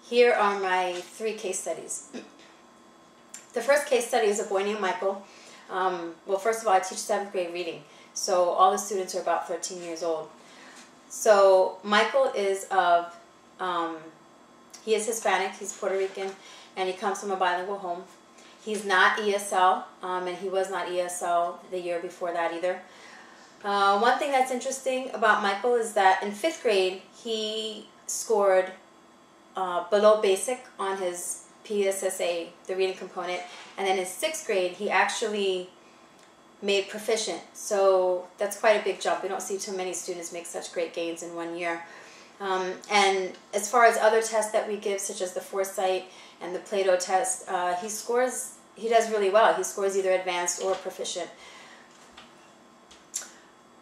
Here are my 3 case studies. The first case study is a boy named Michael. Well, first of all, I teach 7th grade reading, so all the students are about 13 years old. So Michael is he is Hispanic, he's Puerto Rican, and he comes from a bilingual home. He's not ESL, and he was not ESL the year before that either. One thing that's interesting about Michael is that in 5th grade, he scored below basic on his PSSA, the reading component, and then in 6th grade, he actually made proficient. So that's quite a big jump. We don't see too many students make such great gains in 1 year. And as far as other tests that we give, such as the Foresight and the Plato test, he does really well. He scores either advanced or proficient.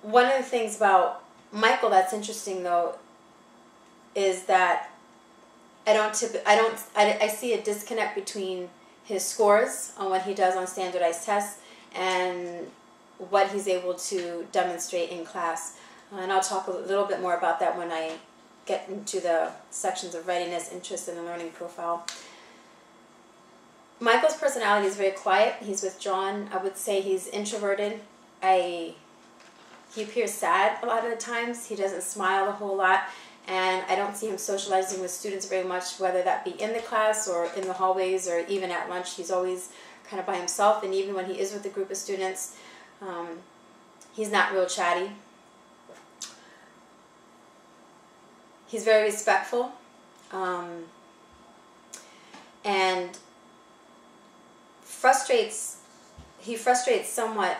One of the things about Michael that's interesting, though, is that I see a disconnect between his scores on what he does on standardized tests and what he's able to demonstrate in class. And I'll talk a little bit more about that when I get into the sections of readiness, interest, and the learning profile. Michael's personality is very quiet. He's withdrawn. I would say he's introverted. He appears sad a lot of the times. He doesn't smile a whole lot. And I don't see him socializing with students very much, whether that be in the class or in the hallways or even at lunch. He's always kind of by himself. And even when he is with a group of students, he's not real chatty. He's very respectful. And he frustrates somewhat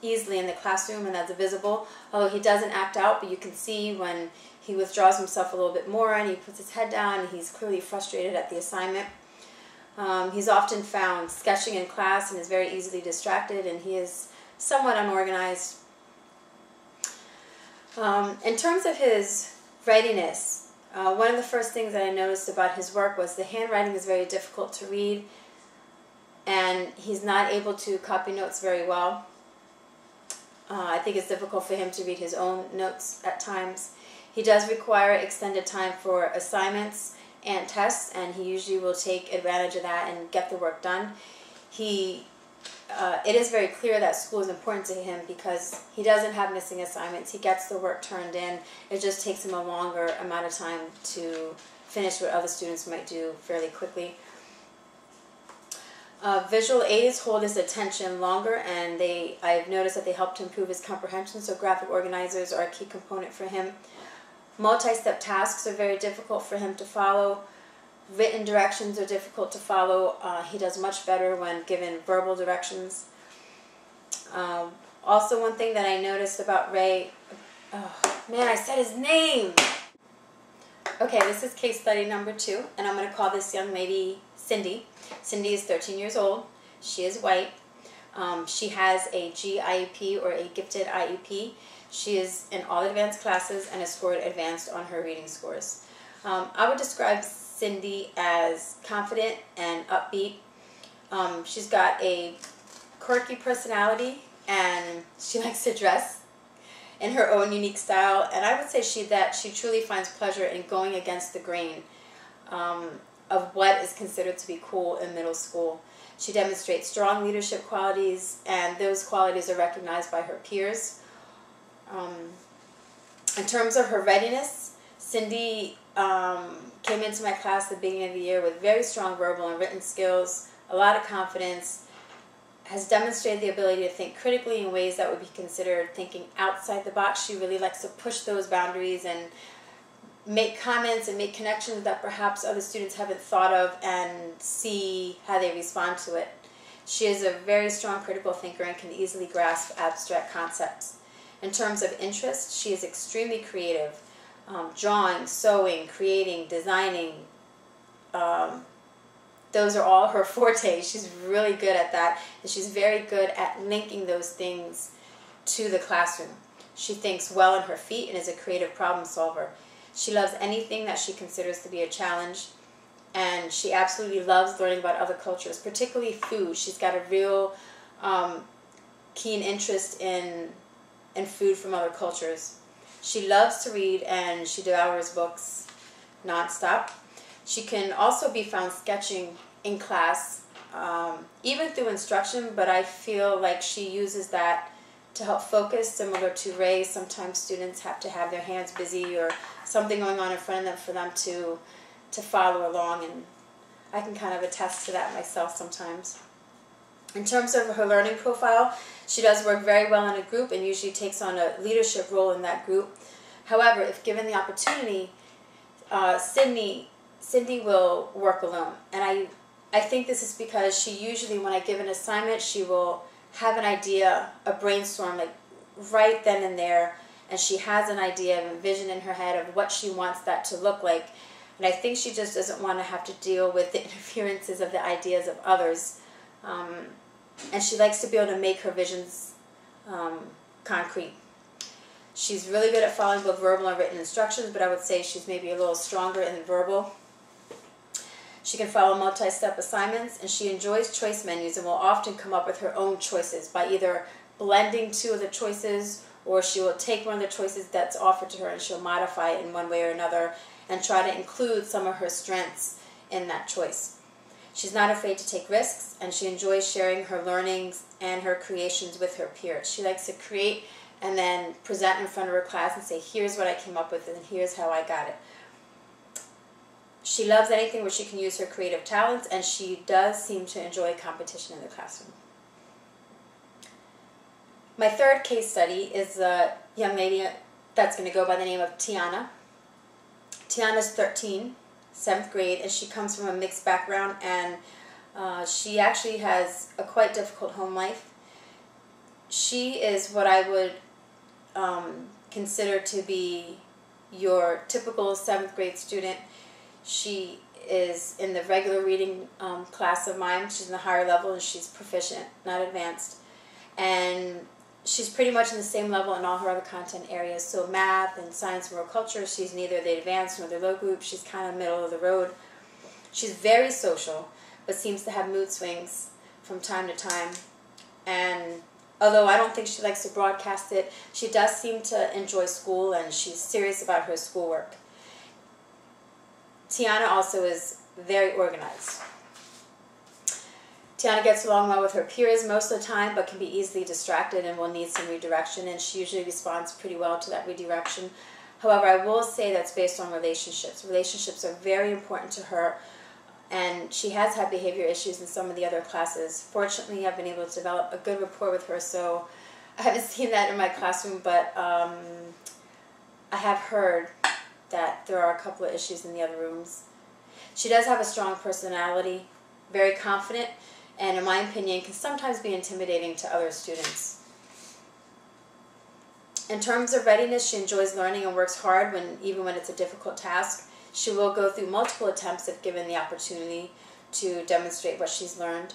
easily in the classroom, and that's visible, although he doesn't act out, but you can see when he withdraws himself a little bit more and he puts his head down and he's clearly frustrated at the assignment. He's often found sketching in class and is very easily distracted, and he is somewhat unorganized. In terms of his readiness, one of the first things that I noticed about his work was the handwriting is very difficult to read, and he's not able to copy notes very well. I think it's difficult for him to read his own notes at times. He does require extended time for assignments and tests, and he usually will take advantage of that and get the work done. It is very clear that school is important to him because he doesn't have missing assignments. He gets the work turned in. It just takes him a longer amount of time to finish what other students might do fairly quickly. Visual aids hold his attention longer, and I've noticed that they help to improve his comprehension, so graphic organizers are a key component for him. Multi-step tasks are very difficult for him to follow. Written directions are difficult to follow. He does much better when given verbal directions. Also, one thing that I noticed about Ray, I said his name! Okay, this is case study number 2, and I'm going to call this young lady Cindy. Cindy is 13 years old. She is white. She has a GIEP, or a gifted IEP. She is in all advanced classes and has scored advanced on her reading scores. I would describe Cindy as confident and upbeat. She's got a quirky personality, and she likes to dress in her own unique style. And I would say she truly finds pleasure in going against the grain of what is considered to be cool in middle school. She demonstrates strong leadership qualities, and those qualities are recognized by her peers. In terms of her readiness, Cindy came into my class at the beginning of the year with very strong verbal and written skills, a lot of confidence, has demonstrated the ability to think critically in ways that would be considered thinking outside the box. She really likes to push those boundaries and make comments and make connections that perhaps other students haven't thought of, and see how they respond to it. She is a very strong critical thinker and can easily grasp abstract concepts. In terms of interest, she is extremely creative. Drawing, sewing, creating, designing, those are all her forte. She's really good at that, and she's very good at linking those things to the classroom. She thinks well on her feet and is a creative problem solver. She loves anything that she considers to be a challenge, and she absolutely loves learning about other cultures, particularly food. She's got a real keen interest in food from other cultures. She loves to read, and she devours books nonstop. She can also be found sketching in class, even through instruction, but I feel like she uses that to help focus, similar to Ray. Sometimes students have to have their hands busy or something going on in front of them for them to follow along, and I can kind of attest to that myself sometimes. In terms of her learning profile, she does work very well in a group and usually takes on a leadership role in that group. However, if given the opportunity, Cindy will work alone. And I think this is because she usually, when I give an assignment, she will have an idea, a brainstorm, like right then and there, and she has an idea of a vision in her head of what she wants that to look like. And I think she just doesn't want to have to deal with the interferences of the ideas of others. And she likes to be able to make her visions concrete. She's really good at following both verbal and written instructions, but I would say she's maybe a little stronger in the verbal. She can follow multi-step assignments, and she enjoys choice menus and will often come up with her own choices by either blending two of the choices, or she will take one of the choices that's offered to her and she'll modify it in one way or another and try to include some of her strengths in that choice. She's not afraid to take risks, and she enjoys sharing her learnings and her creations with her peers. She likes to create and then present in front of her class and say, here's what I came up with and here's how I got it. She loves anything where she can use her creative talents, and she does seem to enjoy competition in the classroom. My third case study is a young lady that's going to go by the name of Tiana. Tiana's 13, 7th grade, and she comes from a mixed background, and she actually has a quite difficult home life. She is what I would consider to be your typical 7th grade student. She is in the regular reading class of mine. She's in the higher level, and she's proficient, not advanced. And she's pretty much in the same level in all her other content areas. So math and science and world culture, she's neither the advanced nor the low group. She's kind of middle of the road. She's very social, but seems to have mood swings from time to time. And although I don't think she likes to broadcast it, she does seem to enjoy school, and she's serious about her schoolwork. Tiana also is very organized. Tiana gets along well with her peers most of the time, but can be easily distracted and will need some redirection, and she usually responds pretty well to that redirection. However, I will say that's based on relationships. Relationships are very important to her, and she has had behavior issues in some of the other classes. Fortunately, I've been able to develop a good rapport with her, so I haven't seen that in my classroom, but I have heard that there are a couple of issues in the other rooms. She does have a strong personality, very confident, and in my opinion can sometimes be intimidating to other students. In terms of readiness, she enjoys learning and works hard even when it's a difficult task. She will go through multiple attempts if given the opportunity to demonstrate what she's learned.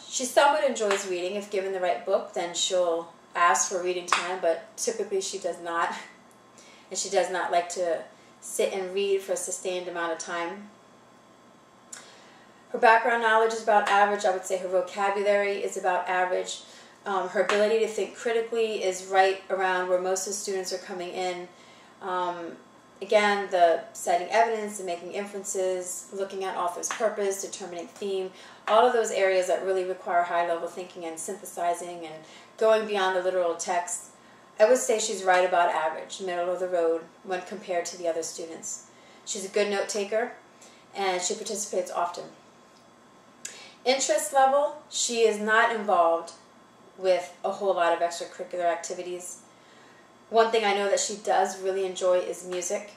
She somewhat enjoys reading. If given the right book, then she'll ask for reading time, but typically she does not. And she does not like to sit and read for a sustained amount of time. Her background knowledge is about average. I would say her vocabulary is about average. Her ability to think critically is right around where most of the students are coming in. Again, the citing evidence and making inferences, looking at author's purpose, determining theme, all of those areas that really require high-level thinking and synthesizing and going beyond the literal text. I would say she's right about average, middle of the road, when compared to the other students. She's a good note taker, and she participates often. Interest level, she is not involved with a whole lot of extracurricular activities. One thing I know that she does really enjoy is music,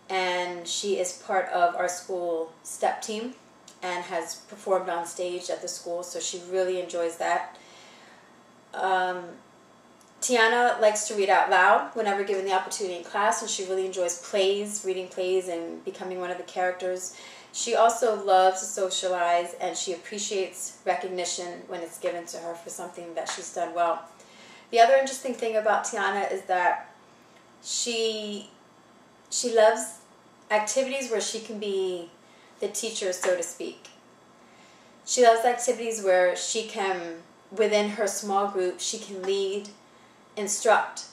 and she is part of our school step team and has performed on stage at the school, so she really enjoys that. Tiana likes to read out loud whenever given the opportunity in class, and she really enjoys plays, reading plays and becoming one of the characters. She also loves to socialize, and she appreciates recognition when it's given to her for something that she's done well. The other interesting thing about Tiana is that she loves activities where she can be the teacher, so to speak. She loves activities where she can, within her small group, she can lead, instruct,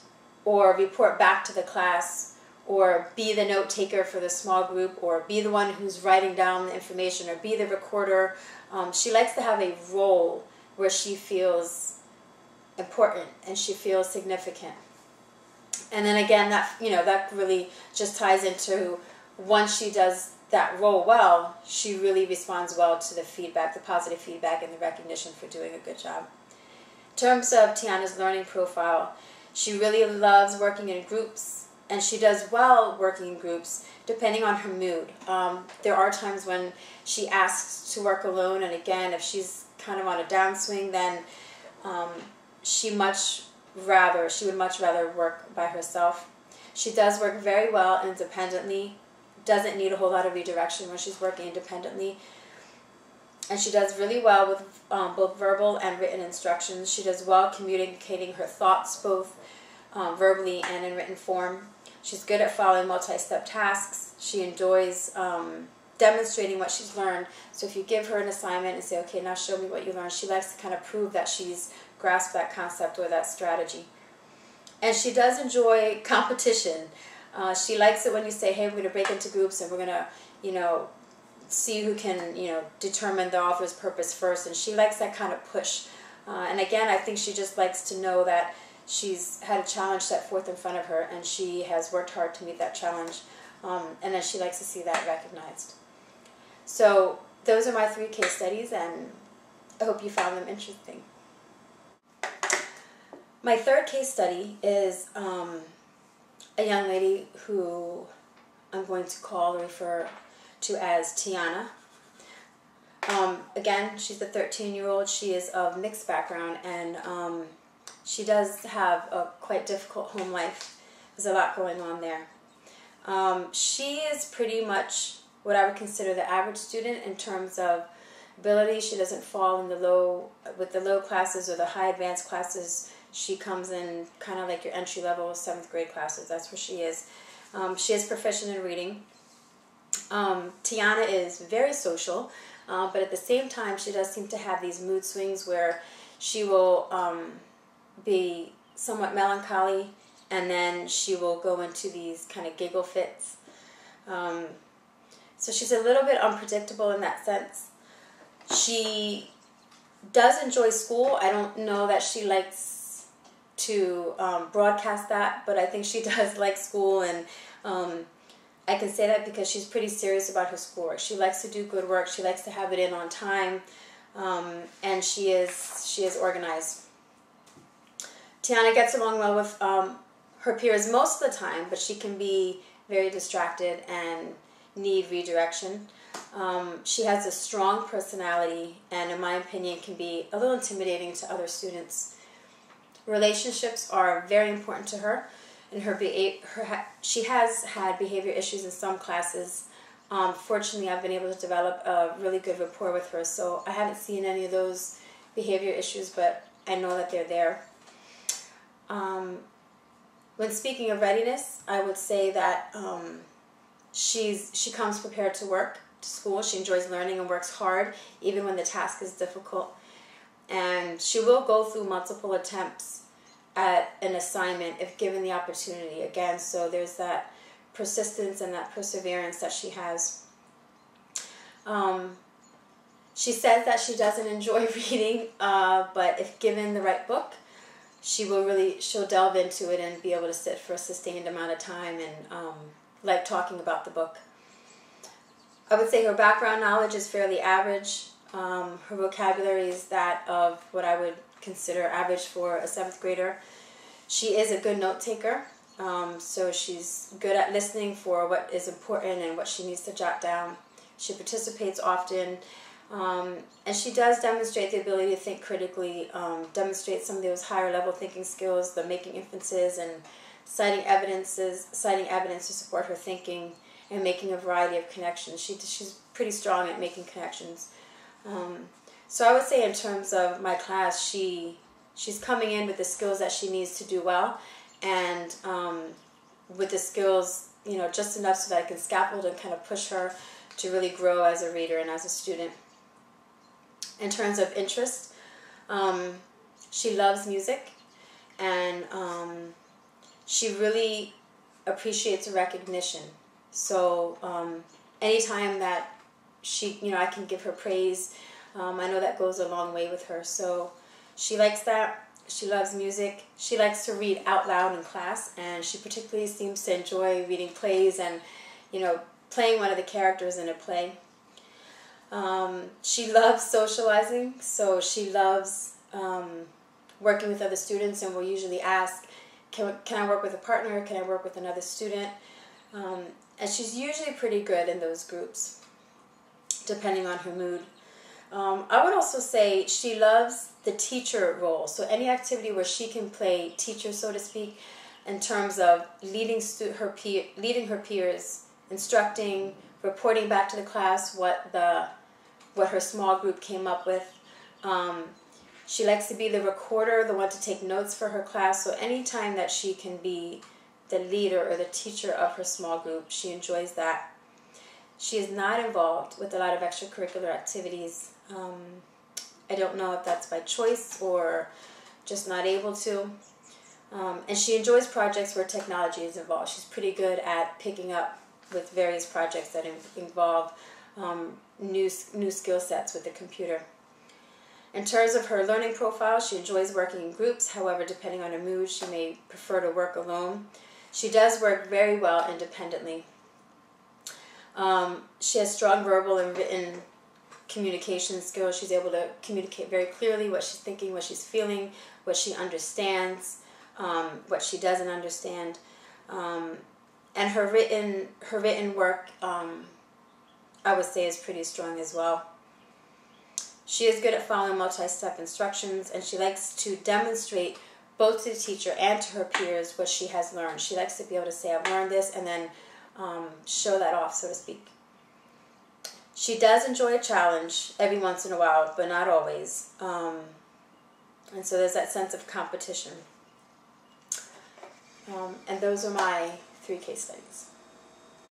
or report back to the class, or be the note taker for the small group, or be the one who's writing down the information, or be the recorder. She likes to have a role where she feels important and she feels significant. And then again, that really just ties into, once she does that role well, she really responds well to the feedback, the positive feedback, and the recognition for doing a good job. In terms of Tiana's learning profile, she really loves working in groups, and she does well working in groups depending on her mood. There are times when she asks to work alone, and again, if she's kind of on a downswing, then she would much rather work by herself. She does work very well independently, doesn't need a whole lot of redirection when she's working independently. And she does really well with both verbal and written instructions. She does well communicating her thoughts, both verbally and in written form. She's good at following multi-step tasks. She enjoys demonstrating what she's learned. So if you give her an assignment and say, okay, now show me what you learned, she likes to kind of prove that she's grasped that concept or that strategy. And she does enjoy competition. She likes it when you say, hey, we're going to break into groups and we're going to, see who can, determine the author's purpose first. And she likes that kind of push. And again, I think she just likes to know that she's had a challenge set forth in front of her, and she has worked hard to meet that challenge. And then she likes to see that recognized. So those are my 3 case studies, and I hope you found them interesting. My 3rd case study is a young lady who I'm going to call or refer to as Tiana. Again, she's a 13-year-old. She is of mixed background, and she does have a quite difficult home life. There's a lot going on there. She is pretty much what I would consider the average student in terms of ability. She doesn't fall in with the low classes or the high advanced classes. She comes in kind of like your entry-level 7th grade classes. That's where she is. She is proficient in reading. Tiana is very social, but at the same time, she does seem to have these mood swings where she will be somewhat melancholy, and then she will go into these kind of giggle fits. So she's a little bit unpredictable in that sense. She does enjoy school. I don't know that she likes to broadcast that, but I think she does like school, and I can say that because she's pretty serious about her schoolwork. She likes to do good work. She likes to have it in on time, and she is organized. Tiana gets along well with her peers most of the time, but she can be very distracted and need redirection. She has a strong personality, and in my opinion can be a little intimidating to other students. Relationships are very important to her, and she has had behavior issues in some classes. Fortunately, I've been able to develop a really good rapport with her, so I haven't seen any of those behavior issues, but I know that they're there. When speaking of readiness, I would say that she comes prepared to school. She enjoys learning and works hard, even when the task is difficult. And she will go through multiple attempts at an assignment if given the opportunity. Again, so there's that persistence and that perseverance that she has. She says that she doesn't enjoy reading, but if given the right book, she'll delve into it and be able to sit for a sustained amount of time and like talking about the book. I would say her background knowledge is fairly average. Her vocabulary is that of what I would consider average for a 7th grader. She is a good note taker, so she's good at listening for what is important and what she needs to jot down. She participates often, and she does demonstrate the ability to think critically, demonstrate some of those higher level thinking skills, the making inferences and citing evidence to support her thinking, and making a variety of connections. She's pretty strong at making connections. So I would say in terms of my class, she's coming in with the skills that she needs to do well, and with the skills, just enough so that I can scaffold and kind of push her to really grow as a reader and as a student. In terms of interest, she loves music, and she really appreciates recognition. So anytime that I can give her praise, I know that goes a long way with her. So she likes that. She loves music. She likes to read out loud in class, and she particularly seems to enjoy reading plays and, playing one of the characters in a play. She loves socializing, so she loves working with other students, and will usually ask, can I work with a partner? Can I work with another student? And she's usually pretty good in those groups, depending on her mood. I would also say she loves the teacher role. So any activity where she can play teacher, so to speak, in terms of leading her peers, instructing, reporting back to the class what her small group came up with. She likes to be the recorder, the one to take notes for her class. So anytime that she can be the leader or the teacher of her small group, she enjoys that. She is not involved with a lot of extracurricular activities. I don't know if that's by choice or just not able to. And she enjoys projects where technology is involved. She's pretty good at picking up with various projects that involve new skill sets with the computer. In terms of her learning profile, she enjoys working in groups. However, depending on her mood, she may prefer to work alone. She does work very well independently. She has strong verbal and written communication skills. She's able to communicate very clearly what she's thinking, what she's feeling, what she understands, what she doesn't understand. And her written work, I would say, is pretty strong as well. She is good at following multi-step instructions, and she likes to demonstrate both to the teacher and to her peers what she has learned. She likes to be able to say, I've learned this, and then show that off, so to speak. She does enjoy a challenge every once in a while, but not always. And so there's that sense of competition. And those are my 3 case studies.